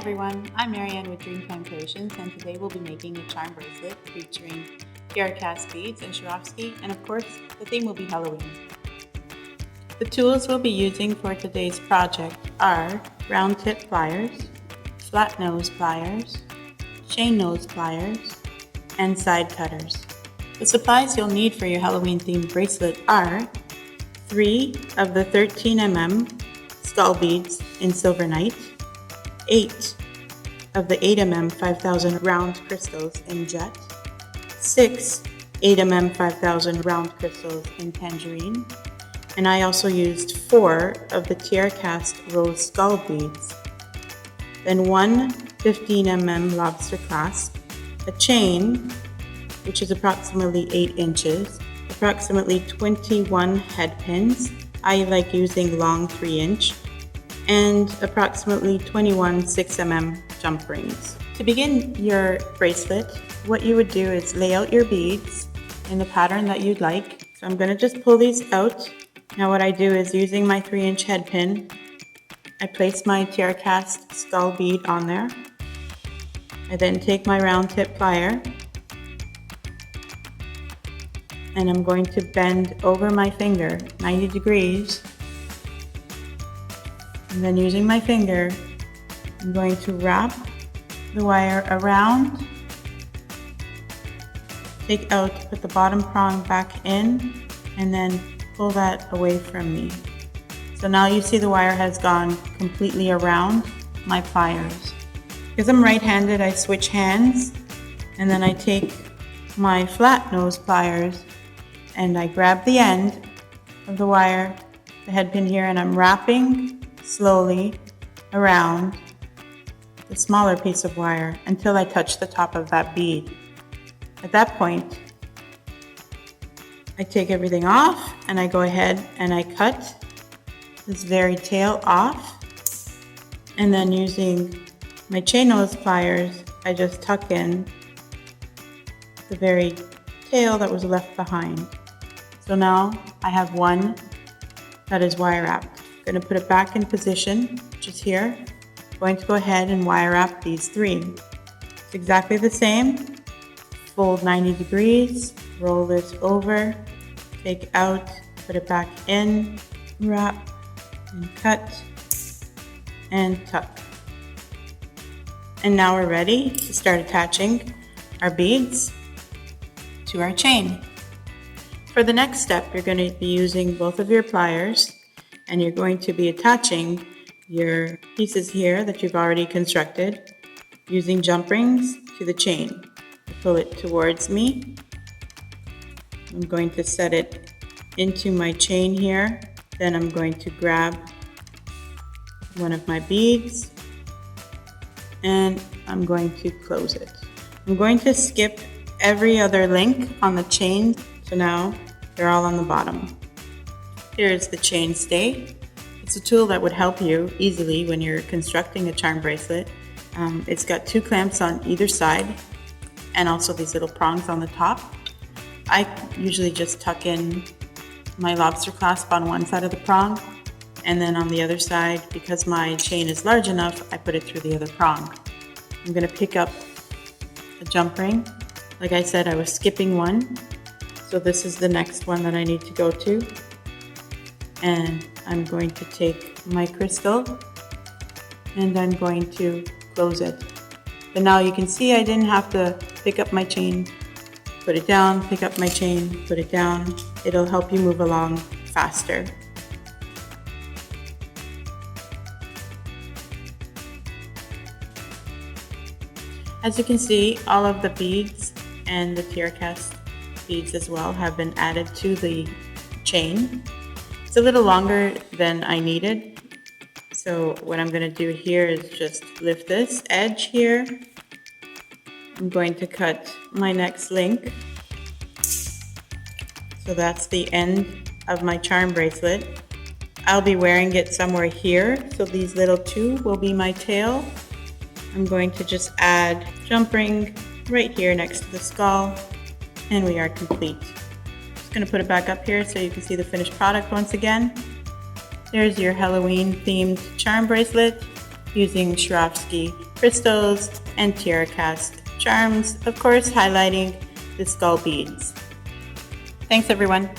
everyone, I'm Marianne with Dreamtime Creations, and today we'll be making a charm bracelet featuring tiara cast beads and Swarovski, and of course the theme will be Halloween. The tools we'll be using for today's project are round tip pliers, flat nose pliers, chain nose pliers, and side cutters. The supplies you'll need for your Halloween themed bracelet are 3 of the 13mm skull beads in Silver Night, 8 of the 8mm 5000 round crystals in Jet, 6 8mm 5000 round crystals in Tangerine, and I also used 4 of the tiara cast rose skull beads, then 1 15mm lobster clasp, a chain which is approximately 8 inches, approximately 21 head pins, I like using long 3-inch, and approximately 21 6mm jump rings. To begin your bracelet, what you would do is lay out your beads in the pattern that you'd like. So I'm going to just pull these out. Now what I do is, using my 3-inch head pin, I place my tiara cast skull bead on there. I then take my round tip plier and I'm going to bend over my finger 90 degrees. And then using my finger, I'm going to wrap the wire around, take out, put the bottom prong back in, and then pull that away from me. So now you see the wire has gone completely around my pliers. Because I'm right-handed, I switch hands, and then I take my flat nose pliers and I grab the end of the wire, the head pin here, and I'm wrapping slowly around the smaller piece of wire until I touch the top of that bead. At that point, I take everything off and I go ahead and I cut this very tail off, and then using my chain nose pliers, I just tuck in the very tail that was left behind. So now I have one that is wire wrapped. I'm going to put it back in position, which is here. I'm going to go ahead and wire wrap these 3. It's exactly the same. Fold 90 degrees, roll this over, take out, put it back in, wrap, and cut, and tuck. And now we're ready to start attaching our beads to our chain. For the next step, you're going to be using both of your pliers, and you're going to be attaching your pieces here that you've already constructed using jump rings to the chain. Pull it towards me. I'm going to set it into my chain here. Then I'm going to grab one of my beads and I'm going to close it. I'm going to skip every other link on the chain, so now they're all on the bottom. Here's the chain stay. It's a tool that would help you easily when you're constructing a charm bracelet. It's got 2 clamps on either side and also these little prongs on the top. I usually just tuck in my lobster clasp on one side of the prong, and then on the other side, because my chain is large enough, I put it through the other prong. I'm going to pick up a jump ring. Like I said, I was skipping one, so this is the next one that I need to go to. And I'm going to take my crystal and I'm going to close it. But now you can see I didn't have to pick up my chain, put it down, pick up my chain, put it down. It'll help you move along faster. As you can see, all of the beads and the tiara cast beads as well have been added to the chain. It's a little longer than I needed, so what I'm going to do here is just lift this edge here. I'm going to cut my next link. So that's the end of my charm bracelet. I'll be wearing it somewhere here, so these little 2 will be my tail. I'm going to just add jump ring right here next to the skull, and we are complete. Just going to put it back up here so you can see the finished product once again. There's your Halloween themed charm bracelet. using Swarovski crystals and tiara cast charms, of course highlighting the skull beads. Thanks everyone.